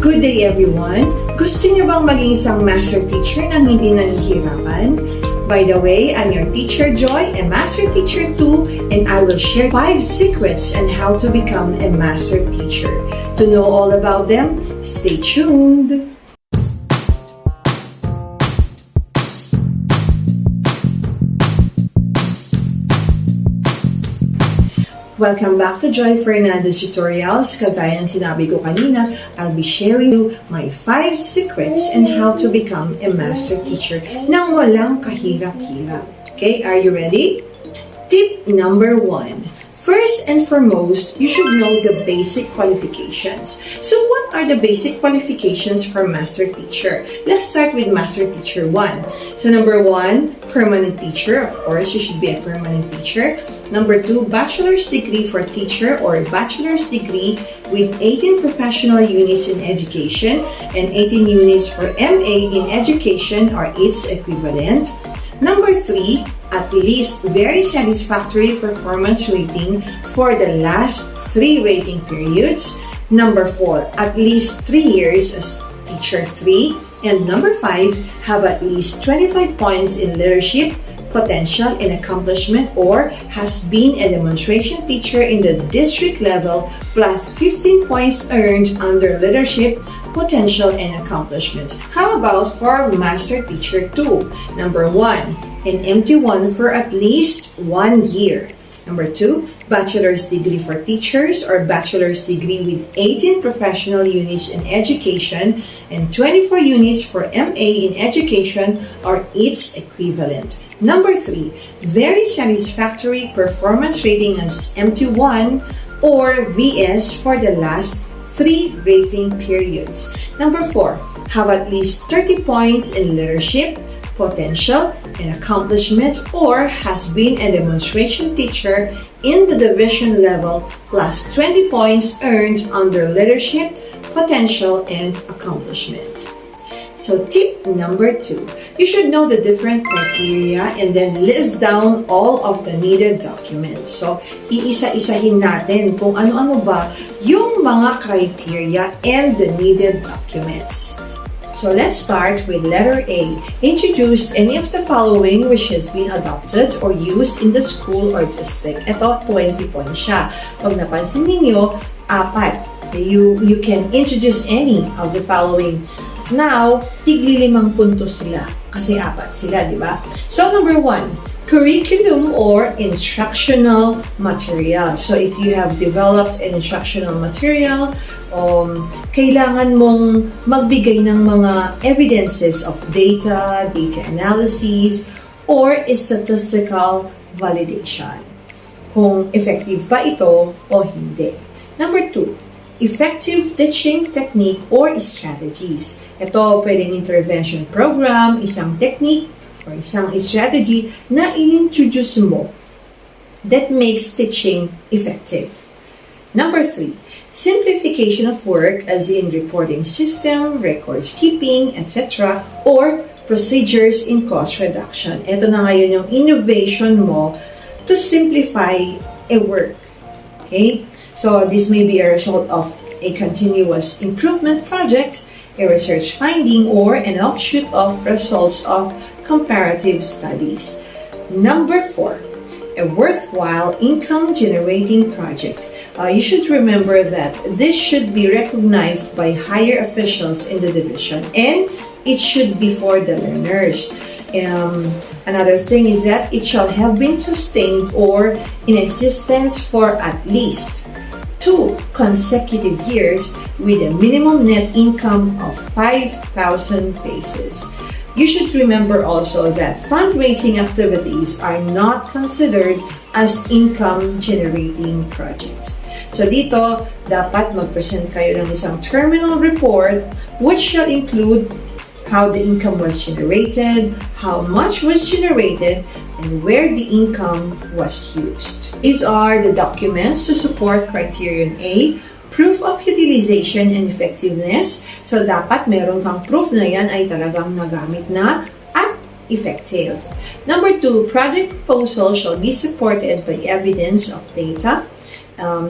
Good day everyone! Gusto niyo bang maging isang master teacher na hindi nahihirapan? By the way, I'm your teacher Joy, a master teacher too, and I will share 5 secrets on how to become a master teacher. To know all about them, stay tuned! Welcome back to Joy Fernandez Tutorials. Kagaya ng sinabi ko kanina, I'll be sharing you my 5 secrets on how to become a master teacher nang walang kahirap-hirap. Okay, are you ready? Tip number 1. First and foremost, you should know the basic qualifications. So what are the basic qualifications for master teacher? Let's start with master teacher 1. So number 1, permanent teacher. Of course, you should be a permanent teacher. Number 2, bachelor's degree for teacher or bachelor's degree with 18 professional units in education and 18 units for MA in education or its equivalent. Number 3, at least very satisfactory performance rating for the last 3 rating periods. Number 4, at least 3 years as teacher 3. And number 5, have at least 25 points in leadership, potential and accomplishment, or has been a demonstration teacher in the district level plus 15 points earned under leadership, potential and accomplishment. How about for master teacher 2? Number 1, an MT1 for at least 1 year. Number 2, bachelor's degree for teachers or bachelor's degree with 18 professional units in education and 24 units for MA in education or its equivalent. Number 3, very satisfactory performance rating as MT1 or VS for the last 3 rating periods. Number 4, have at least 30 points in leadership, potential and accomplishment, or has been a demonstration teacher in the division level plus 20 points earned under leadership, potential and accomplishment. So tip number 2, you should know the different criteria and then list down all of the needed documents. So iisa-isahin natin kung ano-ano ba yung mga criteria and the needed documents. So let's start with letter A. Introduce any of the following which has been adopted or used in the school or district. Ito, 20 points siya. Pag napansin ninyo, 4. You can introduce any of the following. Now, tigli-5 puntos sila. Kasi 4 sila, di ba? So number 1, curriculum or instructional material. So if you have developed an instructional material, kailangan mong magbigay ng mga evidences of data analysis, or statistical validation. Kung effective ba ito o hindi. Number 2, effective teaching technique or strategies. Ito pwedeng intervention program, isang technique, or isang strategy na in-introduce mo that makes teaching effective. Number 3, simplification of work as in reporting system, records keeping, etc. or procedures in cost reduction. Ito na ngayon yung innovation mo to simplify a work. Okay? So this may be a result of a continuous improvement project, a research finding, or an offshoot of results of comparative studies. Number 4, a worthwhile income-generating project. You should remember that this should be recognized by higher officials in the division, and it should be for the learners. Another thing is that it shall have been sustained or in existence for at least 2 consecutive years with a minimum net income of 5,000 pesos. You should remember also that fundraising activities are not considered as income-generating projects. So dito, dapat mag-present kayo ng isang terminal report which shall include how the income was generated, how much was generated, and where the income was used. These are the documents to support criterion A, proof of utilization and effectiveness. So, dapat meron kang proof na yan ay talagang nagamit na at effective. Number 2, project proposal shall be supported by evidence of data,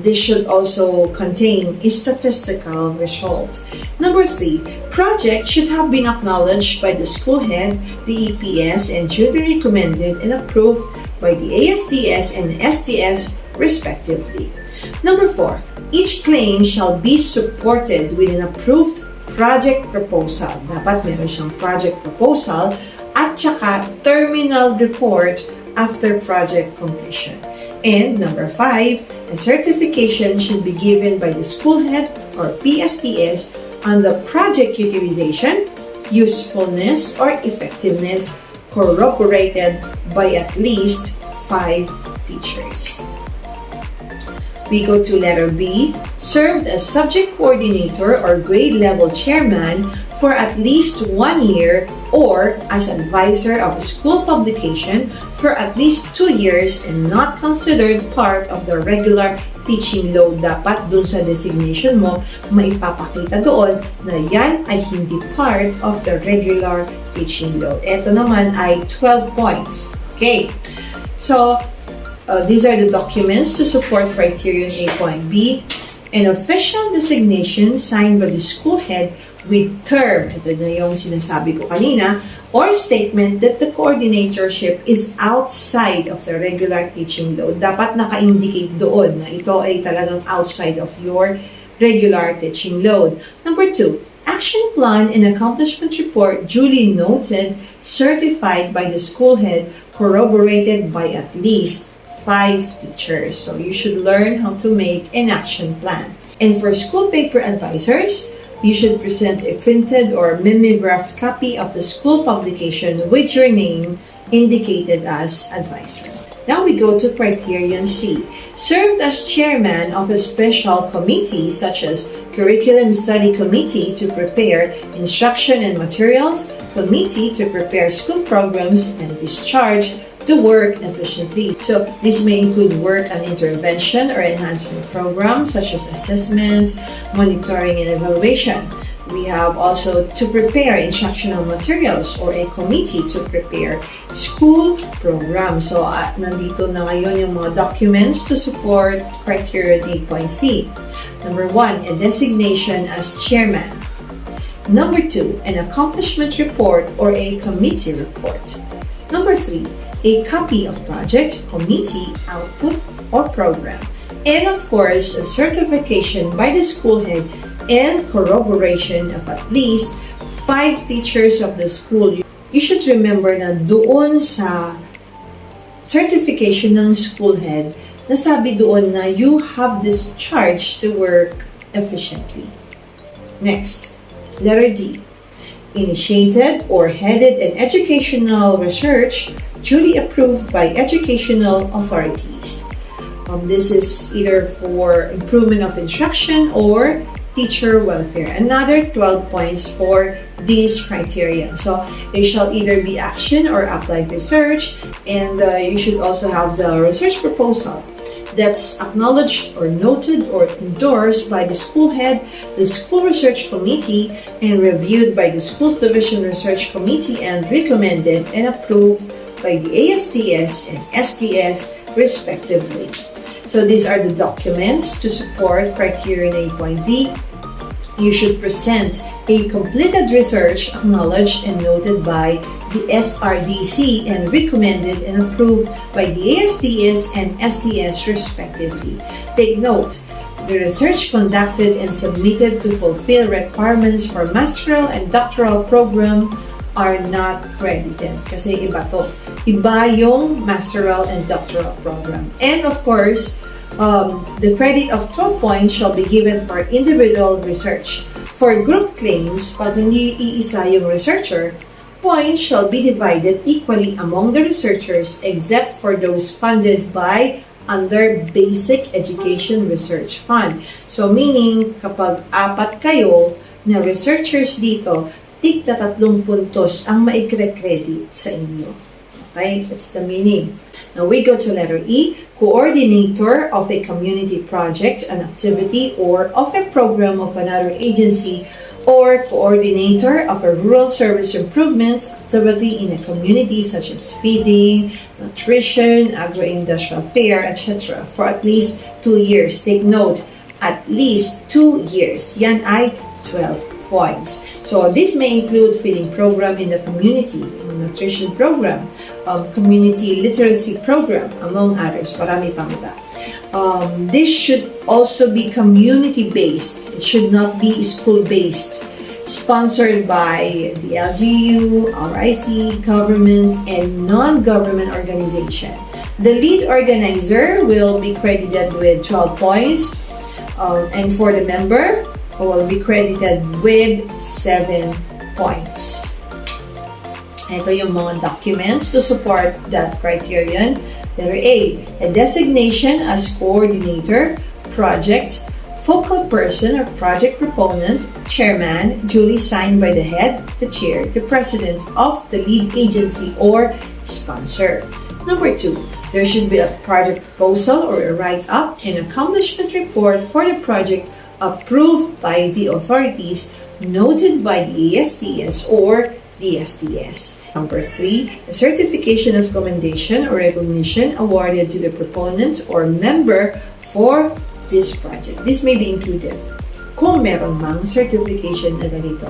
This should also contain a statistical result. Number 3, projects should have been acknowledged by the school head, the EPS, and should be recommended and approved by the ASDS and SDS respectively. Number 4, each claim shall be supported with an approved project proposal. Dapat meron siyang project proposal at saka terminal report after project completion. And number 5, a certification should be given by the school head or PSTS on the project utilization, usefulness, or effectiveness corroborated by at least 5 teachers. We go to letter B, served as subject coordinator or grade level chairman for at least 1 year or as advisor of a school publication for at least 2 years and not considered part of the regular teaching load. Dapat dun sa designation mo, maipapakita doon na yan ay hindi part of the regular teaching load. Ito naman ay 12 points. Okay, so these are the documents to support criterion 8.B. An official designation signed by the school head with term, ito na yung sinasabi ko kanina, or statement that the coordinatorship is outside of the regular teaching load. Dapat naka-indicate doon na ito ay talagang outside of your regular teaching load. Number 2, action plan and accomplishment report duly noted, certified by the school head, corroborated by at least 5 teachers. So you should learn how to make an action plan. And for school paper advisors, you should present a printed or mimeographed copy of the school publication with your name indicated as advisor. Now we go to criterion C. Served as chairman of a special committee such as curriculum study committee to prepare instruction and materials, committee to prepare school programs, and discharge to work efficiently. So this may include work on intervention or enhancement programs such as assessment, monitoring, and evaluation. We have also to prepare instructional materials or a committee to prepare school programs. So nandito na ngayon yung mga documents to support criteria 8.C. Number 1, a designation as chairman. Number 2, an accomplishment report or a committee report. Number 3, a copy of project, committee, output, or program. And of course, a certification by the school head and corroboration of at least 5 teachers of the school. You should remember na doon sa certification ng school head, nasabi doon na you have this charge to work efficiently. Next, letter D. Initiated or headed an educational research duly approved by educational authorities. This is either for improvement of instruction or teacher welfare. Another 12 points for these criteria. So it shall either be action or applied research, and you should also have the research proposal that's acknowledged or noted or endorsed by the school head, the school research committee, and reviewed by the schools division research committee and recommended and approved by the ASDS and SDS respectively. So these are the documents to support criterion 8.D. You should present a completed research acknowledged and noted by the SRDC and recommended and approved by the ASDS and SDS respectively. Take note, the research conducted and submitted to fulfill requirements for master's and doctoral program are not credited. Kasi iba to. Iba yung masteral and doctoral program. And of course, the credit of 12 points shall be given for individual research. For group claims, pag hindi iisa yung researcher, points shall be divided equally among the researchers except for those funded by under Basic Education Research Fund. So meaning, kapag 4 kayo na researchers dito, tig na 3 puntos ang maikre-credit sa inyo. Okay, that's the meaning. Now we go to letter E, coordinator of a community project, an activity, or of a program of another agency or coordinator of a rural service improvement activity in a community such as feeding, nutrition, agro-industrial fair, etc. for at least 2 years. Take note, at least 2 years. Yan ay 12 points. So this may include feeding program in the community, nutrition program, community literacy program, among others. Marami pang iba. This should also be community-based. It should not be school-based. Sponsored by the LGU, RIC, government, and non-government organization. The lead organizer will be credited with 12 points, and for the member, will be credited with 7 points. Ito yung mga documents to support that criterion. Letter A designation as coordinator, project, focal person or project proponent, chairman, duly signed by the head, the chair, the president of the lead agency or sponsor. Number 2, there should be a project proposal or a write-up and accomplishment report for the project approved by the authorities noted by the ASTS or DSTS. Number 3, a certification of commendation or recognition awarded to the proponent or member for this project. This may be included kung meron mang certification na ganito.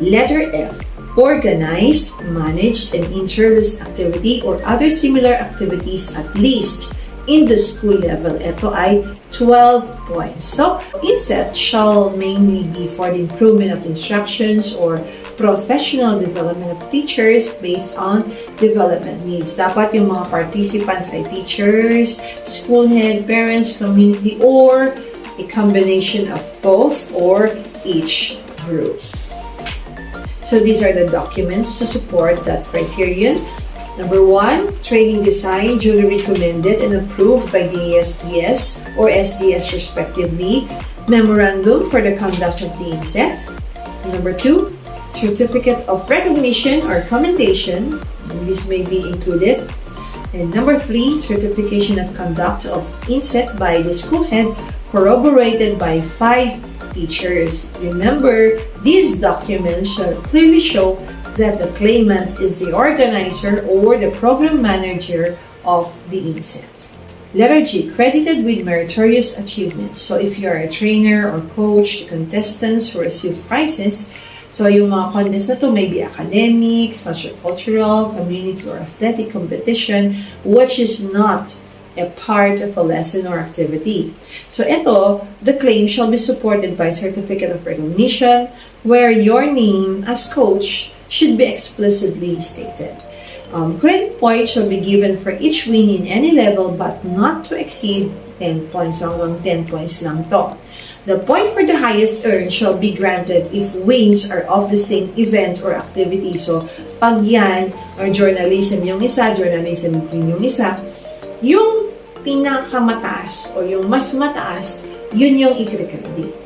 Letter F, organized, managed, and in-service activity or other similar activities at least in the school level. Ito ay 12 points. So, inset shall mainly be for the improvement of instructions or professional development of teachers based on development needs. Dapat yung mga participants ay teachers, school head, parents, community, or a combination of both or each group. So these are the documents to support that criterion. Number 1, training design duly recommended and approved by the ASTS or SDS respectively. Memorandum for the conduct of the inset. Number 2, certificate of recognition or commendation. This may be included. And number 3, certification of conduct of inset by the school head corroborated by 5 teachers. Remember, these documents shall clearly show that the claimant is the organizer or the program manager of the inset. Letter G, credited with meritorious achievements. So if you are a trainer or coach, the contestants who receive prizes, so yung mga contests na to may be academic, socio-cultural, community or athletic competition, which is not a part of a lesson or activity. So ito, the claim shall be supported by certificate of recognition where your name as coach should be explicitly stated. Credit points shall be given for each win in any level but not to exceed 10 points. So hanggang 10 points lang to. The point for the highest earned shall be granted if wins are of the same event or activity. So pag yan, or journalism yung isa, journalism yung isa, yung pinakamataas o yung mas mataas, yun yung i-credit.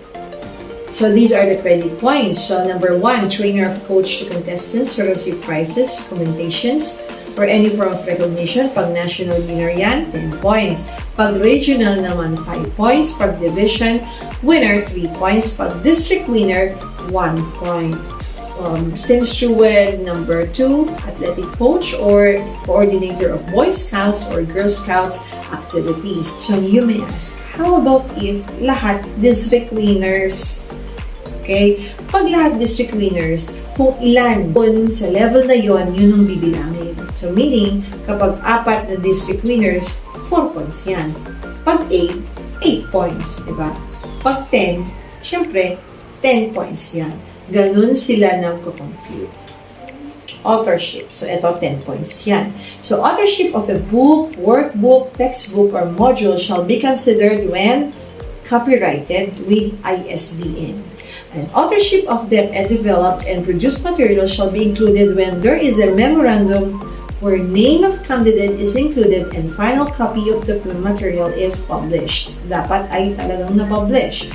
So these are the credit points. So number 1, trainer of coach to contestants who receive prizes, commendations, or any form of recognition. Pag national winner yan, 10 points. Pag regional naman, 5 points. Pag division winner, 3 points. Pag district winner, 1 point. Same true with number 2, athletic coach or coordinator of Boy Scouts or Girl Scouts activities. So you may ask, how about if lahat district winners? Okay? Pag lahat district winners, kung ilan kung sa level na yon, yun ang bibilangin. So meaning, kapag 4 na district winners, 4 points yan. Pag 8, 8 points. Diba? Pag 10, syempre, 10 points yan. Ganun sila nang compute. Authorship. So, ito 10 points yan. So, authorship of a book, workbook, textbook, or module shall be considered when copyrighted with ISBN. And authorship of the developed and produced material shall be included when there is a memorandum where name of candidate is included and final copy of the material is published. Dapat ay talagang na-publish.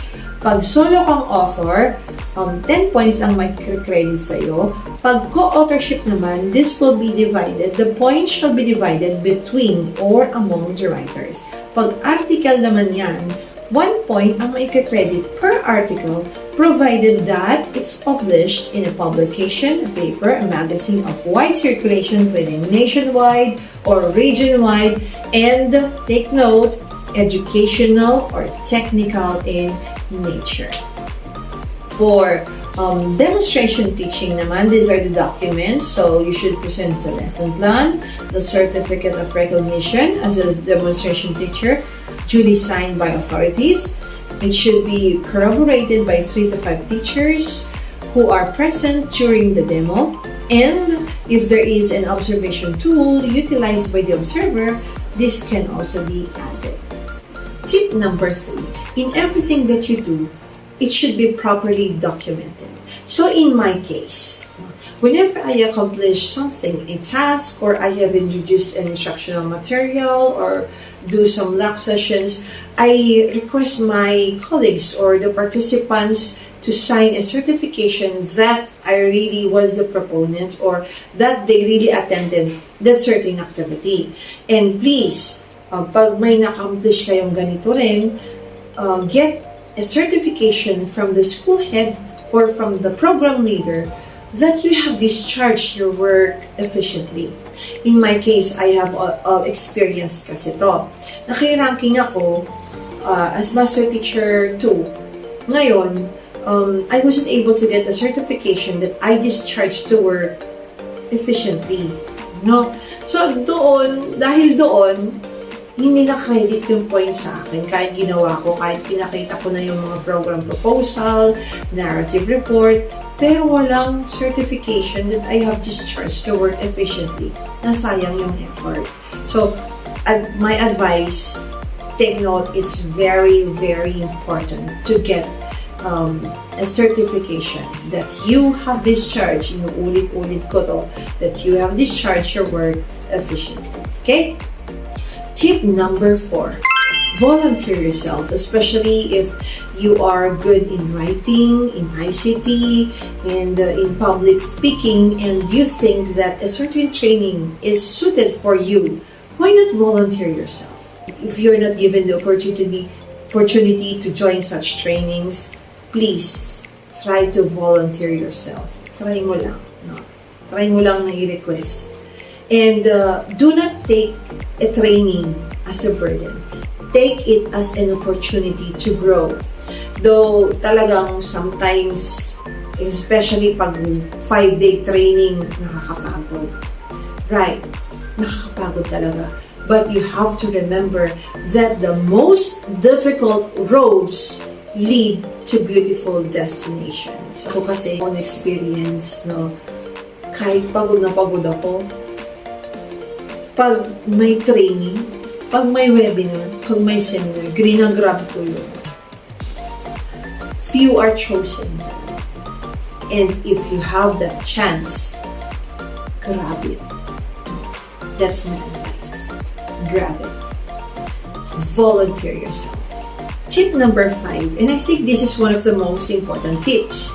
Pag solo kang author, 10 points ang may credit sa'yo. Pag co-authorship naman, this will be divided. The points shall be divided between or among the writers. Pag article naman yan, 1 point ang may credit per article provided that it's published in a publication, a paper, a magazine of wide circulation within nationwide or region-wide, and take note, educational or technical in nature. For demonstration teaching naman, these are the documents. So you should present the lesson plan, the certificate of recognition as a demonstration teacher, duly signed by authorities. It should be corroborated by 3 to 5 teachers who are present during the demo. And if there is an observation tool utilized by the observer, this can also be added. Tip number 3, in everything that you do, it should be properly documented. So in my case, whenever I accomplish something, a task, or I have introduced an instructional material or do some lab sessions, I request my colleagues or the participants to sign a certification that I really was the proponent or that they really attended that certain activity. And please, pag may na-accomplish kayong ganito rin, get a certification from the school head or from the program leader that you have discharged your work efficiently. In my case, I have experience kasi to. Naki-ranking ako as Master Teacher 2. Ngayon, I wasn't able to get a certification that I discharged the work efficiently. No? So, dahil doon, hindi na-credit yung point sa akin. Kahit ginawa ko, kahit pinakita ko na yung mga program proposal, narrative report, pero walang certification that I have discharged the work efficiently. Nasayang yung effort. So, my advice, take note, it's very, very important to get a certification that you have discharged, ulit-ulit ko to, that you have discharged your work efficiently. Okay? Tip number 4, volunteer yourself, especially if you are good in writing, in ICT, and in public speaking, and you think that a certain training is suited for you. Why not volunteer yourself? If you're not given the opportunity to join such trainings, please try to volunteer yourself. Try mo lang. No? Try mo lang na i-request. And do not take a training as a burden. Take it as an opportunity to grow. Though talagang sometimes, especially pag 5-day training, nakakapagod. Right, nakakapagod talaga. But you have to remember that the most difficult roads lead to beautiful destinations. Ako kasi, on experience, no, kahit pagod na pagod ako, pag may training, pag may webinar, pag may seminar, grab ko yun. Few are chosen. And if you have that chance, grab it. That's my advice. Grab it. Volunteer yourself. Tip number 5, and I think this is one of the most important tips.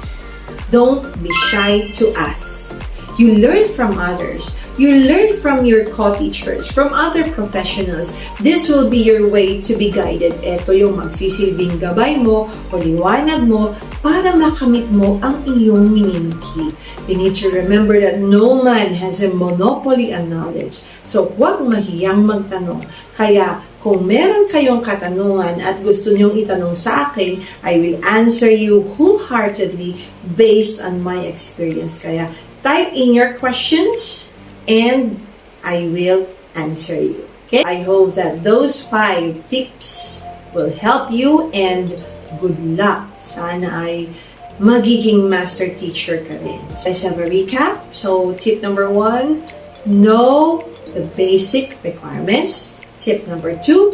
Don't be shy to ask. You learn from others. You learn from your co-teachers, from other professionals. This will be your way to be guided. Ito yung magsisilbing gabay mo o liwanag mo para makamit mo ang iyong minimiti. You need to remember that no man has a monopoly on knowledge. So, huwag mahiyang magtanong. Kaya, kung meron kayong katanungan at gusto niyong itanong sa akin, I will answer you wholeheartedly based on my experience. Kaya, type in your questions and I will answer you. Okay? I hope that those 5 tips will help you and good luck. Sana ay magiging master teacher ka rin. So, let's have a recap. So, tip number 1, know the basic requirements. Tip number 2,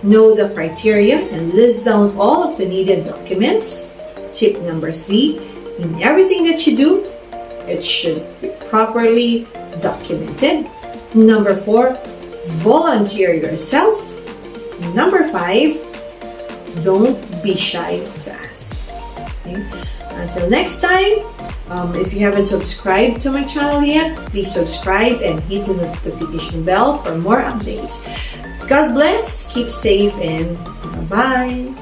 know the criteria and list down all of the needed documents. Tip number 3, in everything that you do, it should be properly documented. Number 4, volunteer yourself. Number 5, don't be shy to ask. Okay? Until next time, if you haven't subscribed to my channel yet, please subscribe and hit the notification bell for more updates. God bless, keep safe, and bye-bye.